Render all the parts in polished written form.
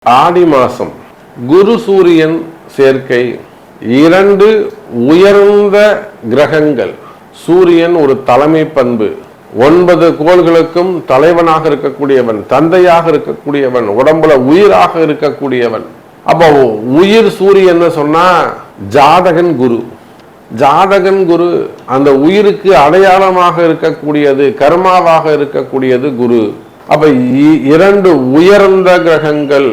ஆடி மாசம் குரு சூரியன் சேர்க்கை, இரண்டு உயர்ந்த கிரகங்கள். சூரியன் ஒரு தலைமை பண்பு, 9 கோள்களுக்கும் தலைவனாக இருக்கக்கூடியவன், தந்தையாக இருக்கக்கூடியவன், உடம்புல உயிராக இருக்கக்கூடியவன். அப்போ உயிர் சூரியன் சொன்னா ஜாதகன் குரு. ஜாதகன் குரு அந்த உயிருக்கு அடையாளமாக இருக்கக்கூடியது, கர்மாவாக இருக்கக்கூடியது குரு. அப்ப இரண்டு உயர்ந்த கிரகங்கள்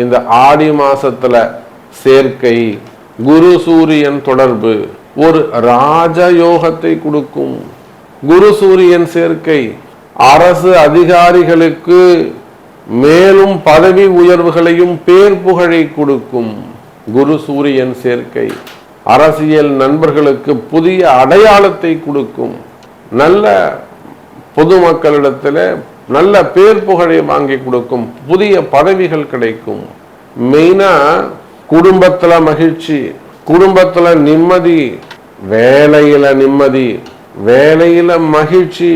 இந்த ஆடி மாசத்துல சேர்க்கை, குரு சூரியன் தொடர்பு ஒரு ராஜயோகத்தை கொடுக்கும். குரு சூரியன் சேர்க்கை அரசு அதிகாரிகளுக்கு மேலும் பதவி உயர்வுகளையும் பேர் புகழை கொடுக்கும். குரு சூரியன் சேர்க்கை அரசியல் நண்பர்களுக்கு புதிய அடையாளத்தை கொடுக்கும். நல்ல பொதுமக்களிடத்தில் நல்ல பேர் புகழை வாங்கி கொடுக்கும். புதிய பதவிகள் கிடைக்கும். மெயினா குடும்பத்துல மகிழ்ச்சி, குடும்பத்துல நிம்மதி, வேலையில நிம்மதி, வேலையில மகிழ்ச்சி,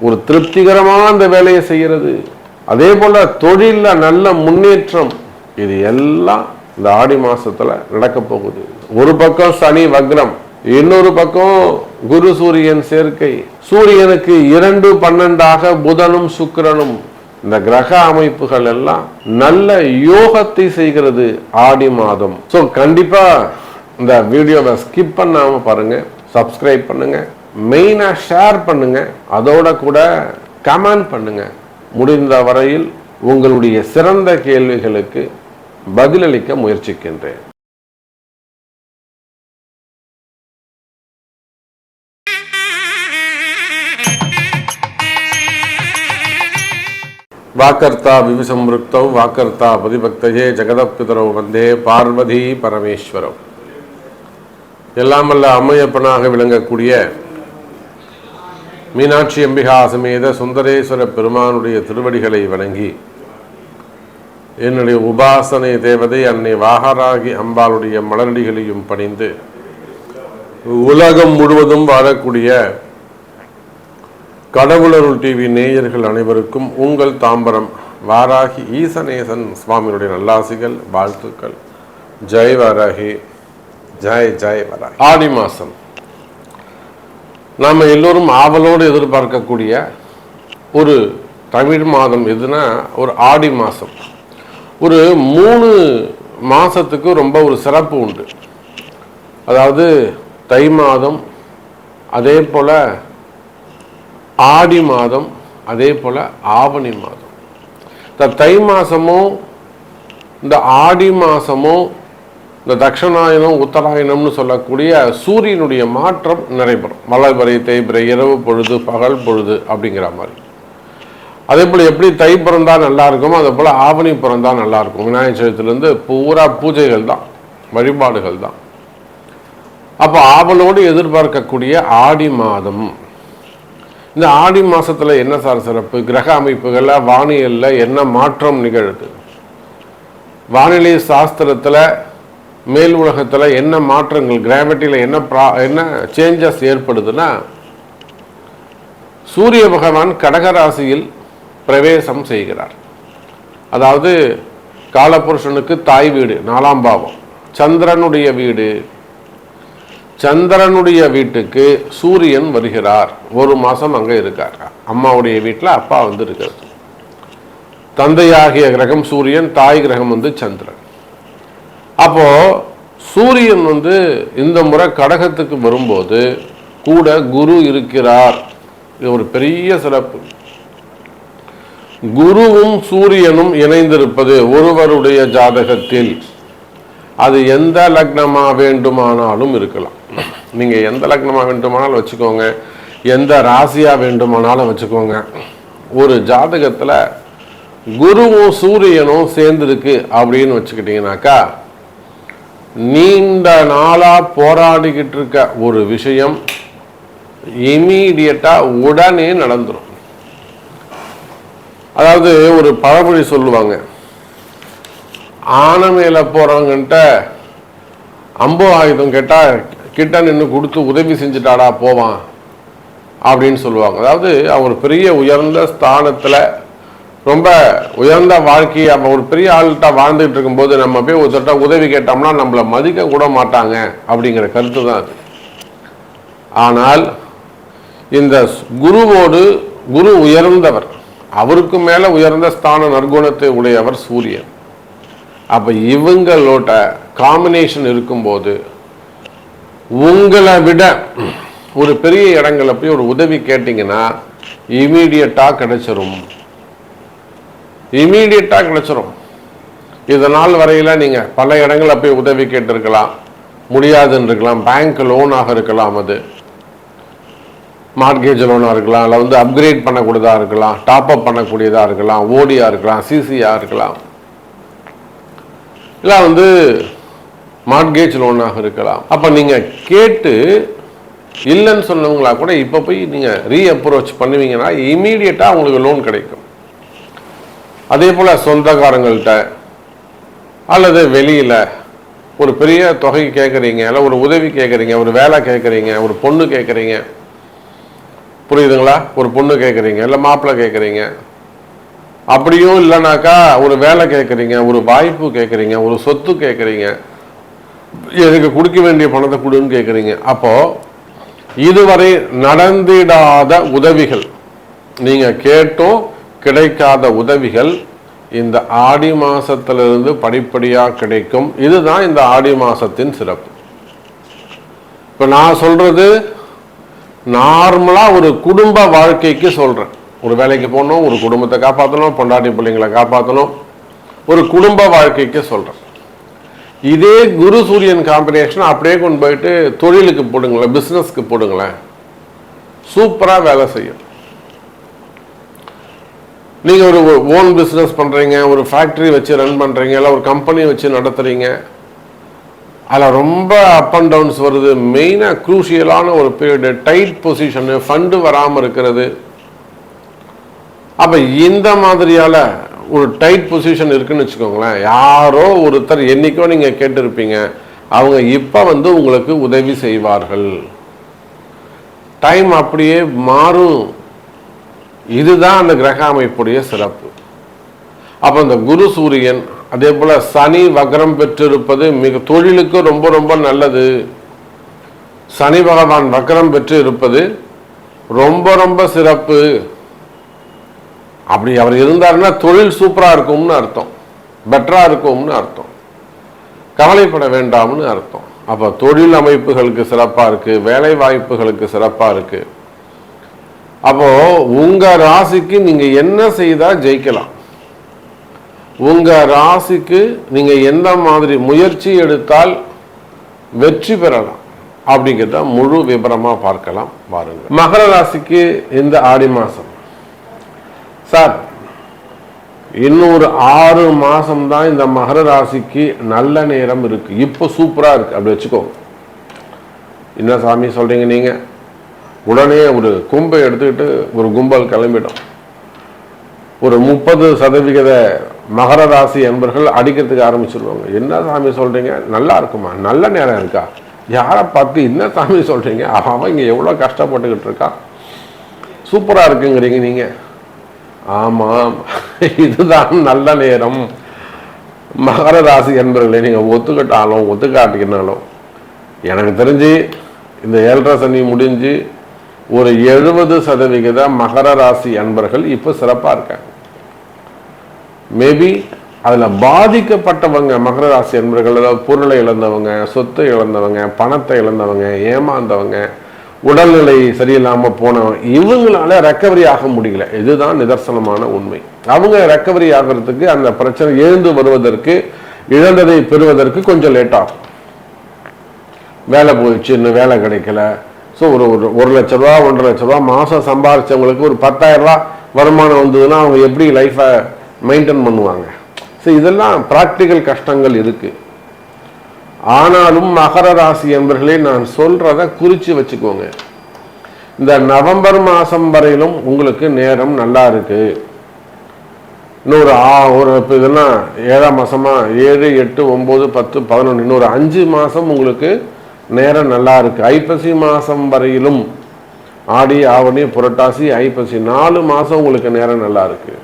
ஒரு திருப்திகரமான அந்த வேலையை செய்யறது. அதே போல தொழில நல்ல முன்னேற்றம். இது எல்லாம் இந்த ஆடி மாசத்துல நடக்க போகுது. ஒரு பக்கம் சனி வக்ரம், இன்னொரு பக்கம் குரு சூரியன் சேர்க்கை. சூரியனுக்கு 2-12 புதனும் சுக்கிரனும். இந்த கிரக அமைப்புகள் எல்லாம் நல்ல யோகத்தை செய்கிறது ஆடி மாதம். ஸோ கண்டிப்பா இந்த வீடியோவை ஸ்கிப் பண்ணாம பாருங்க, சப்ஸ்கிரைப் பண்ணுங்க, மெயினா ஷேர் பண்ணுங்க, அதோட கூட கமெண்ட் பண்ணுங்க. முடிந்த வரையில் உங்களுடைய சிறந்த கேள்விகளுக்கு பதிலளிக்க முயற்சிக்கின்றேன். வாக்கர்த்தா விவிசம்ருக்தௌ வாக்கர்த்தா பதிபக்தஜே ஜெகதப்பிதரோ வந்தே பார்வதி பரமேஸ்வரம். எல்லாமல்ல அம்மையப்பனாக விளங்கக்கூடிய மீனாட்சி அம்பிகா சமேத சுந்தரேஸ்வர பெருமானுடைய திருவடிகளை வணங்கி, என்னுடைய உபாசனை தேவதை அன்னை வாகராகி அம்பாளுடைய மலரடிகளையும் பணிந்து, உலகம் முழுவதும் வாழக்கூடிய கடவுளருள் டிவி நேயர்கள் அனைவருக்கும் உங்கள் தாம்பரம் வாராகி ஈசநேசன் சுவாமியுடைய நல்லாசிகள், வாழ்த்துக்கள். ஜெய் வாராகி, ஜெய் ஜெய் வாராகி. ஆடி மாசம் நாம் எல்லோரும் ஆவலோடு எதிர்பார்க்கக்கூடிய ஒரு தமிழ் மாதம் எதுனா ஒரு ஆடி மாதம். ஒரு 3 மாதத்துக்கு ரொம்ப ஒரு சிறப்பு உண்டு. அதாவது தை மாதம், அதே போல் ஆடி மாதம், அதே போல் ஆவணி மாதம். இந்த தை மாதமும் இந்த ஆடி மாதமும் இந்த தட்சணாயனம் உத்தராயணம்னு சொல்லக்கூடிய சூரியனுடைய மாற்றம் நடைபெறும். மலர்வரை தேய்பிறை, இரவு பொழுது பகல் பொழுது அப்படிங்கிற மாதிரி. அதே போல் எப்படி தை பிறந்தா நல்லா இருக்குமோ அதே போல் ஆவணி பிறந்தா நல்லா இருக்கும். விநாயகர் சதுர்த்தியிலேருந்து பூரா பூஜைகள் தான், வழிபாடுகள் தான். அப்போ ஆவலோடு எதிர்பார்க்கக்கூடிய ஆடி மாதம். இந்த ஆடி மாசத்துல என்ன சார் சிறப்பு? கிரக அமைப்புகள்ல வானியல்ல என்ன மாற்றம் நிகழுது? வானிலை சாஸ்திரத்துல மேல் உலகத்துல என்ன மாற்றங்கள், கிராவிட்டியில என்ன சேஞ்சஸ் ஏற்படுதுன்னா, சூரிய பகவான் கடகராசியில் பிரவேசம் செய்கிறார். அதாவது காலபுருஷனுக்கு தாய் வீடு 4ஆம் பாவம், சந்திரனுடைய வீடு. சந்திரனுடைய வீட்டுக்கு சூரியன் வருகிறார். 1 மாசம் அங்க இருக்கார். அம்மாவுடைய வீட்டில் அப்பா இருக்கிறது. தந்தையாகிய கிரகம் சூரியன், தாய் கிரகம் சந்திரன். அப்போ சூரியன் இந்த முறை கடகத்துக்கு வரும்போது கூட குரு இருக்கிறார். இது ஒரு பெரிய சிறப்பு. குருவும் சூரியனும் இணைந்திருப்பது ஒருவருடைய ஜாதகத்தில் அது எந்த லக்னமா வேண்டுமானாலும் இருக்கலாம். நீங்க எந்த லக்னமா வேண்டுமானாலும் வச்சுக்கோங்க, எந்த ராசியா வேண்டுமானாலும் வச்சுக்கோங்க. ஒரு ஜாதகத்துல குருவும் சூரியனும் சேர்ந்திருக்கு அப்படின்னு வச்சுக்கிட்டீங்கன்னாக்கா, நீண்ட நாளா போராடிக்கிட்டு இருக்க ஒரு விஷயம் இமீடியட்டா உடனே நடந்துடும். அதாவது ஒரு பழமொழி சொல்லுவாங்க, ஆனை மேல போறவங்கிட்ட அம்பு ஆயுதம் கேட்டா கிட்ட நின்று கொடுத்து உதவி செஞ்சுட்டாடா போவான் அப்படின்னு சொல்லுவாங்க. அதாவது அவர் பெரிய உயர்ந்த ஸ்தானத்துல ரொம்ப உயர்ந்த வாழ்க்கையை ஒரு பெரிய ஆள்கிட்ட வாழ்ந்துட்டு இருக்கும்போது நம்ம போய் ஒருத்தட்ட உதவி கேட்டோம்னா நம்மளை மதிக்க கூட மாட்டாங்க அப்படிங்கிற கருத்து தான் அது. ஆனால் இந்த குரு உயர்ந்தவர், அவருக்கு மேல உயர்ந்த ஸ்தான நற்குணத்தை உடையவர் சூரியன். அப்ப இவங்களோட காம்பினேஷன் இருக்கும்போது உங்களை விட ஒரு பெரிய இடங்களை போய் ஒரு உதவி கேட்டீங்கன்னா இமீடியட்டா கிடைச்சிரும். இதனால் வரையில நீங்க பல இடங்களை போய் உதவி கேட்டிருக்கலாம், முடியாதுன்னு இருக்கலாம். பேங்க் லோனாக இருக்கலாம், அது மார்கேஜ் லோனாக இருக்கலாம், இல்லை அப்கிரேட் பண்ணக்கூடியதாக இருக்கலாம், டாப் அப் பண்ணக்கூடியதாக இருக்கலாம், ஓடியா இருக்கலாம், சிசியா இருக்கலாம், இல்லை மார்கேஜ் லோனாக இருக்கலாம். அப்போ நீங்கள் கேட்டு இல்லைன்னு சொன்னவங்களா கூட இப்போ போய் நீங்கள் ரீஅப்ரோச் பண்ணுவீங்கன்னா இமீடியட்டாக உங்களுக்கு லோன் கிடைக்கும். அதே போல் சொந்தக்காரங்கள்ட்ட அல்லது வெளியில் ஒரு பெரிய தொகை கேட்குறீங்க, இல்லை ஒரு உதவி கேட்குறீங்க, ஒரு வேலை கேட்குறீங்க, ஒரு பொண்ணு கேட்குறீங்க, புரியுதுங்களா? ஒரு பொண்ணு கேட்குறீங்க, இல்லை மாப்பிள்ளை கேட்குறீங்க, அப்படியும் இல்லைனாக்கா ஒரு வேலை கேட்குறீங்க, ஒரு வாய்ப்பு கேட்குறீங்க, ஒரு சொத்து கேட்குறீங்க, எனக்கு கொடுக்க வேண்டிய பணத்தை கொடுன்னு கேட்குறீங்க. அப்போது இதுவரை நடந்திடாத உதவிகள், நீங்கள் கேட்டும் கிடைக்காத உதவிகள் இந்த ஆடி மாசத்திலிருந்து படிப்படியாக கிடைக்கும். இதுதான் இந்த ஆடி மாசத்தின் சிறப்பு. இப்போ நான் சொல்றது நார்மலா ஒரு குடும்ப வாழ்க்கைக்கு சொல்றேன். ஒரு வேலைக்கு போகணும், ஒரு குடும்பத்தை காப்பாற்றணும், பொண்டாட்டி பிள்ளைங்களை காப்பாற்றணும், ஒரு குடும்ப வாழ்க்கைக்கு சொல்றேன். இதே குரு சூரியன் காம்பினேஷன் அப்படியே கொண்டு போயிட்டு தொழிலுக்கு போடுங்களேன், பிஸ்னஸ்க்கு போடுங்களேன், சூப்பராக வேலை செய்யும். நீங்கள் ஒரு ஓன் பிஸ்னஸ் பண்ணுறீங்க, ஒரு ஃபேக்ட்ரி வச்சு ரன் பண்ணுறீங்க, இல்லை ஒரு கம்பெனி வச்சு நடத்துகிறீங்க, அதில் ரொம்ப அப் அண்ட் டவுன்ஸ் வருது. மெயினாக க்ரூஷியலான ஒரு பீரியடு, டைட் பொசிஷனு, ஃபண்டு வராமல் இருக்கிறது. அப்போ இந்த மாதிரியால் ஒரு டைட் பொசிஷன் இருக்குன்னு வச்சுக்கோங்களேன். யாரோ ஒருத்தர் என்னைக்கோ நீங்கள் கேட்டிருப்பீங்க, அவங்க இப்போ உங்களுக்கு உதவி செய்வார்கள். டைம் அப்படியே மாறும். இதுதான் அந்த கிரக அமைப்புடைய சிறப்பு. அப்போ இந்த குரு சூரியன், அதே போல சனி வக்ரம் பெற்றிருப்பது மிக தொழிலுக்கு ரொம்ப ரொம்ப நல்லது. சனி பகவான் வக்ரம் பெற்று இருப்பது ரொம்ப ரொம்ப சிறப்பு. அப்படி அவர் இருந்தாருன்னா தொழில் சூப்பரா இருக்கும்னு அர்த்தம், பெட்டரா இருக்கும்னு அர்த்தம், கவலைப்பட வேண்டாம்னு அர்த்தம். அப்ப தொழில் அமைப்புகளுக்கு சிறப்பா இருக்கு, வேலை வாய்ப்புகளுக்கு சிறப்பா இருக்கு. அப்போ உங்க ராசிக்கு நீங்க என்ன செய்தா ஜெயிக்கலாம், உங்க ராசிக்கு நீங்க எந்த மாதிரி முயற்சி எடுத்தால் வெற்றி பெறலாம் அப்படிங்கிறத முழு விபரமா பார்க்கலாம் பாருங்க. மகர ராசிக்கு இந்த ஆடி மாசம் சார், இன்னும் ஒரு 6 மாசம் தான் இந்த மகர ராசிக்கு நல்ல நேரம் இருக்கு. இப்போ சூப்பரா இருக்கு அப்படி வச்சுக்கோங்க. என்ன சாமி சொல்றீங்க நீங்க? உடனே ஒரு கும்பை எடுத்துக்கிட்டு ஒரு கும்பல் கிளம்பிடும். ஒரு 30% மகர ராசி என்பர்கள் அடிக்கிறதுக்கு ஆரம்பிச்சிருவாங்க. என்ன சாமி சொல்றீங்க, நல்லா இருக்குமா, நல்ல நேரம் இருக்கா, யாரை பார்த்து என்ன சாமி சொல்றீங்க, அவன் இங்க எவ்வளவு கஷ்டப்பட்டுக்கிட்டு இருக்கான், சூப்பரா இருக்குங்கிறீங்க நீங்க. ஆமாம், இதுதான் நல்ல நேரம். மகர ராசி என்பர்களை நீங்க ஒத்துக்கிட்டாலும் ஒத்துக்காட்டினாலும் எனக்கு தெரிஞ்சு இந்த 7.5 சனி முடிஞ்சு ஒரு 70% மகர ராசி அன்பர்கள் இப்போ சிறப்பா இருக்காங்க. மேபி அதுல பாதிக்கப்பட்டவங்க மகர ராசி அன்பர்கள், அதாவது பொருளை இழந்தவங்க, சொத்தை இழந்தவங்க, பணத்தை இழந்தவங்க, ஏமாந்தவங்க, உடல்நிலை சரியில்லாம போனவங்க, இவங்களால ரெக்கவரி ஆக முடியல. இதுதான் நிதர்சனமான உண்மை. அவங்க ரெக்கவரி ஆகிறதுக்கு, அந்த பிரச்சனை எழுந்து வருவதற்கு, இழந்ததை பெறுவதற்கு கொஞ்சம் லேட் ஆகும். வேலை போயிடுச்சு, இன்னும் வேலை கிடைக்கல. ஸோ ஒரு 1 லட்ச ரூபா 1.5 லட்ச ரூபா மாதம் சம்பாதிச்சவங்களுக்கு ஒரு 10,000 ரூபா வருமானம் வந்ததுன்னா அவங்க எப்படி லைஃப்பை மெயின்டைன் பண்ணுவாங்க? ஸோ இதெல்லாம் ப்ராக்டிக்கல் கஷ்டங்கள் இருக்கு. ஆனாலும் மகர ராசி என்பர்களே, நான் சொல்றத குறிச்சு வச்சுக்கோங்க. இந்த நவம்பர் மாதம் வரையிலும் உங்களுக்கு நேரம் நல்லா இருக்கு. இன்னொரு இப்போ இதெல்லாம் 7ஆம் மாசமா, 7, 8, 9, 10, 11, இன்னொரு 5 மாதம் உங்களுக்கு நேரம் நல்லா இருக்கு. ஐப்பசி மாதம் வரையிலும், ஆடி, ஆவணி, புரட்டாசி, ஐப்பசி 4 மாதம் உங்களுக்கு நேரம் நல்லா இருக்கு.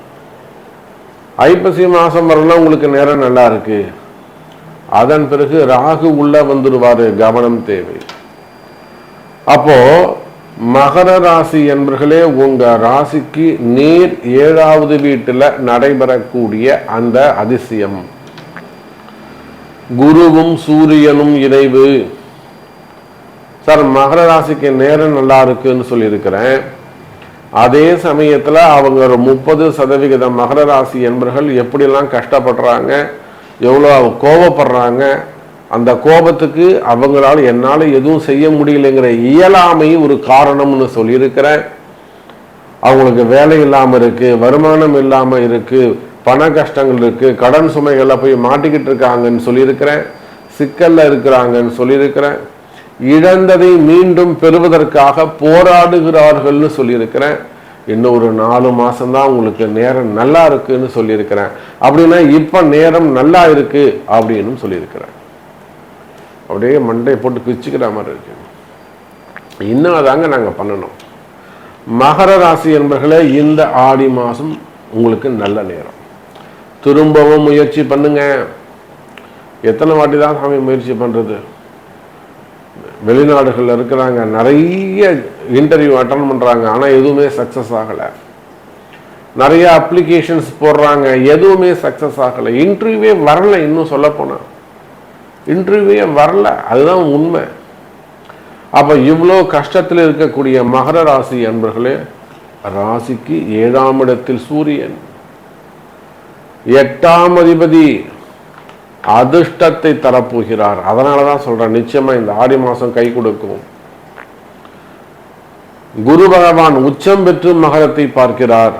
ஐப்பசி மாதம் வரலாம் உங்களுக்கு நேரம் நல்லா இருக்கு. அதன் பிறகு ராகு உள்ள வந்துடுவாரு, கவனம் தேவை. அப்போ மகர ராசி என்பர்களே, உங்க ராசிக்கு நேர் 7வது வீட்டுல நடைபெறக்கூடிய அந்த அதிசயம், குருவும் சூரியனும் இணைவு. சார் மகர ராசிக்கு நேரம் நல்லா இருக்குன்னு சொல்லியிருக்கிறேன். அதே சமயத்துல அவங்க 30% மகர ராசி என்பர்கள் எப்படிலாம் கஷ்டப்படுறாங்க, எவ்வளோ கோபப்படுறாங்க, அந்த கோபத்துக்கு அவங்களால என்னால் எதுவும் செய்ய முடியலைங்கிற இயலாமை ஒரு காரணம்னு சொல்லியிருக்கிறேன். அவங்களுக்கு வேலை இல்லாமல் இருக்கு, வருமானம் இல்லாமல் இருக்கு, பண கஷ்டங்கள் இருக்கு, கடன் சுமைகளில் போய் மாட்டிக்கிட்டு இருக்காங்கன்னு சொல்லியிருக்கிறேன், சிக்கல்ல இருக்கிறாங்கன்னு சொல்லியிருக்கிறேன், இழந்ததை மீண்டும் பெறுவதற்காக போராடுகிறார்கள்னு சொல்லியிருக்கிறேன். இன்னும் ஒரு 4 மாசம்தான் உங்களுக்கு நேரம் நல்லா இருக்குன்னு சொல்லியிருக்கிறேன். அப்படின்னா இப்ப நேரம் நல்லா இருக்கு அப்படின்னு சொல்லியிருக்கிறேன். அப்படியே மண்டை போட்டு பிச்சுக்கிற மாதிரி இருக்கு. இன்னும் அதாங்க நாங்க பண்ணணும். மகர ராசி என்பர்களே, இந்த ஆடி மாசம் உங்களுக்கு நல்ல நேரம். திரும்பவும் முயற்சி பண்ணுங்க. எத்தனை வாட்டி தான் சாமி முயற்சி பண்றது? வெளிநாடுகளில் இருக்கிறாங்க, நிறைய இன்டர்வியூ அட்டன் பண்றாங்க, ஆனா எதுவுமே சக்சஸ் ஆகல. நிறைய அப்ளிகேஷன்ஸ் போடுறாங்க, எதுவுமே சக்சஸ் ஆகல. இன்டர்வியூவே வரல. இன்னும் சொல்ல போனா இன்டர்வியூவே வரல. அதுதான் உண்மை. அப்ப இவ்வளோ கஷ்டத்தில் இருக்கக்கூடிய மகர ராசி அன்பர்களே, ராசிக்கு 7ஆம் இடத்தில் சூரியன், 8ஆம் அதிபதி அதிர்ஷ்டத்தை தரப்போகிறார். அதனாலதான் சொல்றேன், நிச்சயமா இந்த ஆடி மாசம் கை கொடுக்கும். குரு பகவான் உச்சம் பெற்று மகரத்தை பார்க்கிறார்.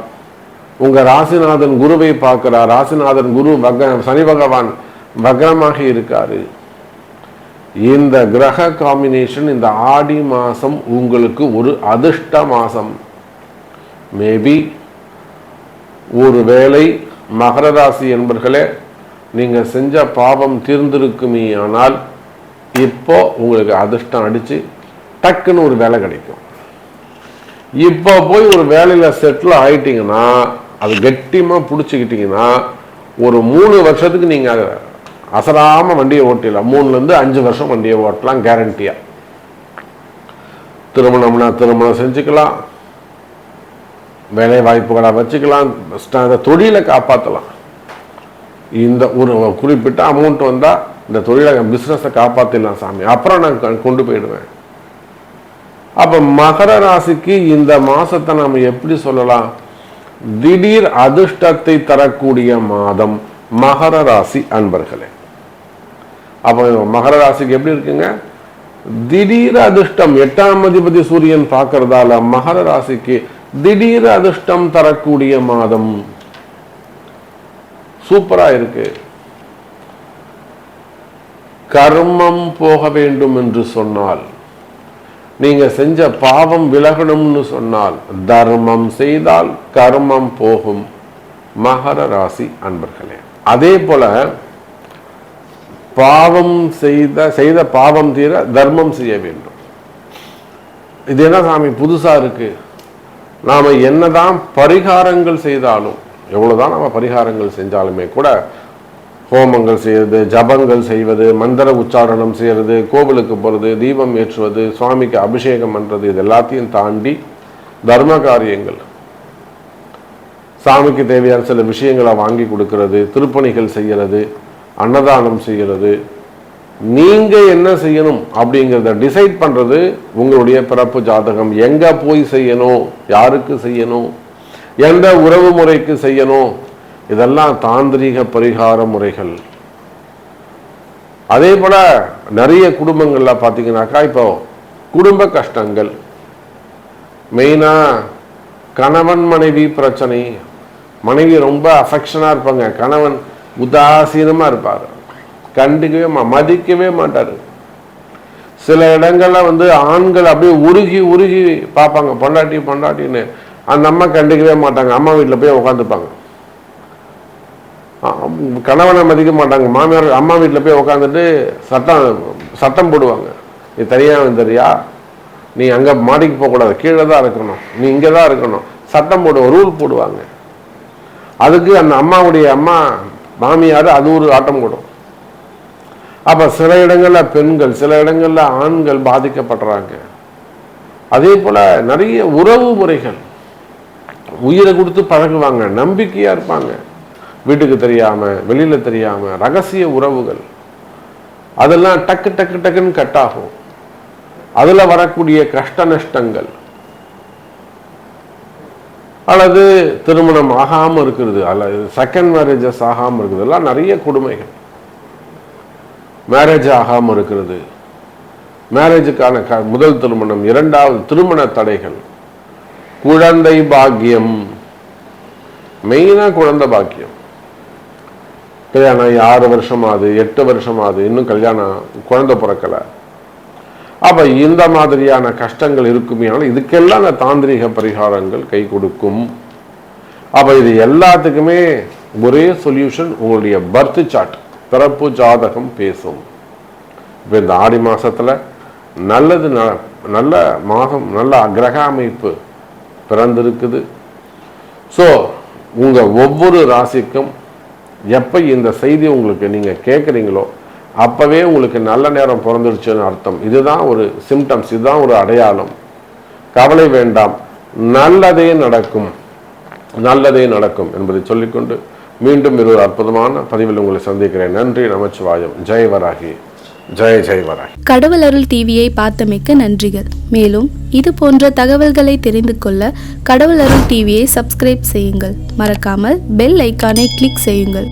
உங்க ராசிநாதன் குருவை பார்க்கிறார். ராசிநாதன் குரு சனி பகவான் வக்ரமாக இருக்காரு. இந்த கிரக காம்பினேஷன் இந்த ஆடி மாசம் உங்களுக்கு ஒரு அதிர்ஷ்ட மாசம். மேபி ஒரு வேளை மகர ராசி என்பர்களே, நீங்க செஞ்ச பாவம் தீர்ந்திருக்குமே, ஆனால் இப்போ உங்களுக்கு அதிர்ஷ்டம் அடிச்சு டக்குன்னு ஒரு வேலை கிடைக்கும். இப்போ போய் ஒரு வேலையில செட்டில் ஆயிட்டீங்கன்னா, அது கெட்டியமா பிடிச்சிக்கிட்டீங்கன்னா, ஒரு 3 வருஷத்துக்கு நீங்க அசராம வண்டியை ஓட்டிடலாம். 3லேருந்து 5 வருஷம் வண்டியை ஓட்டலாம் கேரண்டியா. திருமணம்னா திருமணம் செஞ்சுக்கலாம், வேலை வாய்ப்புகளை வச்சுக்கலாம், தொழிலை காப்பாற்றலாம். இந்த ஒரு குறிப்பிட்ட அமௌண்ட் வந்தா இந்த தொழிலை பிசினஸை காப்பாத்திடலாம் சாமி, அப்புறம் நான் கொண்டு போயிடுவேன். அப்ப மகர ராசிக்கு இந்த மாசத்தை நாம எப்படி சொல்லலாம்? திடீர் அதிர்ஷ்டத்தை தரக்கூடிய மாதம் மகர ராசி அன்பர்களே. அப்ப மகர ராசிக்கு எப்படி இருக்குங்க? திடீர் அதிர்ஷ்டம். 8ஆம் அதிபதி சூரியன் பார்க்கறதால மகர ராசிக்கு திடீர் அதிர்ஷ்டம் தரக்கூடிய மாதம். சூப்பரா இருக்கு. கர்மம் போக வேண்டும் என்று சொன்னால், நீங்க செஞ்ச பாவம் விலகணும்னு சொன்னால், தர்மம் செய்தால் கர்மம் போகும் மகர ராசி அன்பர்களே. அதே போல பாவம் செய்த பாவம் தீர தர்மம் செய்ய வேண்டும். இது என்ன சாமி புதுசா இருக்கு? நாம என்னதான் பரிகாரங்கள் செய்தாலும், எவ்வளவுதான் நம்ம பரிகாரங்கள் செஞ்சாலுமே கூட, ஹோமங்கள் செய்வது, ஜபங்கள் செய்வது, மந்திர உச்சாரணம் செய்யறது, கோவிலுக்கு போறது, தீபம் ஏற்றுவது, சுவாமிக்கு அபிஷேகம் பண்றது, இது எல்லாத்தையும் தாண்டி தர்ம காரியங்கள், சாமிக்கு தேவையான சில விஷயங்களை வாங்கி கொடுக்கிறது, திருப்பணிகள் செய்யறது, அன்னதானம் செய்கிறது, நீங்க என்ன செய்யணும் அப்படிங்கிறத டிசைட் பண்றது உங்களுடைய பிறப்பு ஜாதகம். எங்க போய் செய்யணும், யாருக்கு செய்யணும், எந்த உறவு முறைக்கு செய்யணும், இதெல்லாம் தாந்திரீக பரிகார முறைகள். அதே போல நிறைய குடும்பங்கள்ல பாத்தீங்கன்னாக்கா, இப்போ குடும்ப கஷ்டங்கள், மெயினா கணவன் மனைவி பிரச்சனை. மனைவி ரொம்ப அஃபெக்ஷனா இருப்பாங்க, கணவன் உதாசீனமா இருப்பார், கண்டுக்கவே மதிக்கவே மாட்டாரு. சில இடங்கள்ல ஆண்கள் அப்படியே உருகி உருகி பார்ப்பாங்க, பொண்டாட்டி பொண்டாட்டின்னு. அந்த அம்மா கண்டுக்கவே மாட்டாங்க, அம்மா வீட்டில் போய் உட்காந்துப்பாங்க. கணவனை மதிக்க மாட்டாங்க, மாமியார் அம்மா வீட்டில் போய் உட்காந்துட்டு சட்டம் போடுவாங்க. நீ தனியாக வந்துறியா, நீ அங்கே மாடிக்கு போகக்கூடாது, கீழே தான் இருக்கணும், நீ இங்கே தான் இருக்கணும், சட்டம் போடுவோம், ரூல் போடுவாங்க. அதுக்கு அந்த அம்மாவுடைய அம்மா மாமியார் அது ஒரு ஆட்டம் போடும். அப்ப சில இடங்கள்ல பெண்கள், சில இடங்கள்ல ஆண்கள் பாதிக்கப்படுறாங்க. அதே போல நிறைய உறவு முறைகள் உயிரை கொடுத்து பழகுவாங்க, நம்பிக்கையா இருப்பாங்க, வீட்டுக்கு தெரியாம வெளியில தெரியாம ரகசிய உறவுகள், அதெல்லாம் டக்கு டக்கு டக்குன்னு கட் ஆகும். அதுல வரக்கூடிய கஷ்ட நஷ்டங்கள், அல்லது திருமணம் ஆகாம இருக்கிறது, அல்லது செகண்ட் மேரேஜஸ் ஆகாம இருக்குது, எல்லாம் நிறைய கொடுமைகள். மேரேஜ் ஆகாம இருக்கிறது, மேரேஜுக்கான முதல் திருமணம், இரண்டாவது திருமண தடைகள், குழந்தை பாக்கியம், மெயினா குழந்தை பாக்கியம். கல்யாணம் 6 வருஷமாவது 8 வருஷமாவது இன்னும் கல்யாணம் குழந்தை பிறக்கல. அப்ப இந்த மாதிரியான கஷ்டங்கள் இருக்குமே, இதுக்கெல்லாம் அந்த தாந்திரிக பரிகாரங்கள் கை கொடுக்கும். அப்ப இது எல்லாத்துக்குமே ஒரே சொல்யூஷன், உங்களுடைய பர்த் சார்ட், பிறப்பு ஜாதகம் பேசும். இப்ப இந்த ஆடி மாசத்துல நல்லது, நல்ல மாதம், நல்ல கிரக அமைப்பு பிறந்திருக்குது. ஸோ உங்க ஒவ்வொரு ராசிக்கும் எப்ப இந்த செய்தி உங்களுக்கு நீங்க கேட்குறீங்களோ அப்பவே உங்களுக்கு நல்ல நேரம் பிறந்துருச்சுன்னு அர்த்தம். இதுதான் ஒரு சிம்டம்ஸ், இதுதான் ஒரு அடையாளம். கவலை வேண்டாம், நல்லதே நடக்கும், நல்லதே நடக்கும் என்பதை சொல்லிக்கொண்டு மீண்டும் ஒரு அற்புதமான பதிவில் உங்களை சந்திக்கிறேன். நன்றி, நமச்சிவாயம். ஜெய் வராகி, ஜெய் ஜெய் வராகி. கடவுள் அருள் டிவியை பார்த்தமைக்க நன்றிகள். மேலும் இது போன்ற தகவல்களை தெரிந்து கொள்ள கடவுள் அருள் டிவியை சப்ஸ்கிரைப் செய்யுங்கள். மறக்காமல் பெல் ஐக்கானை கிளிக் செய்யுங்கள்.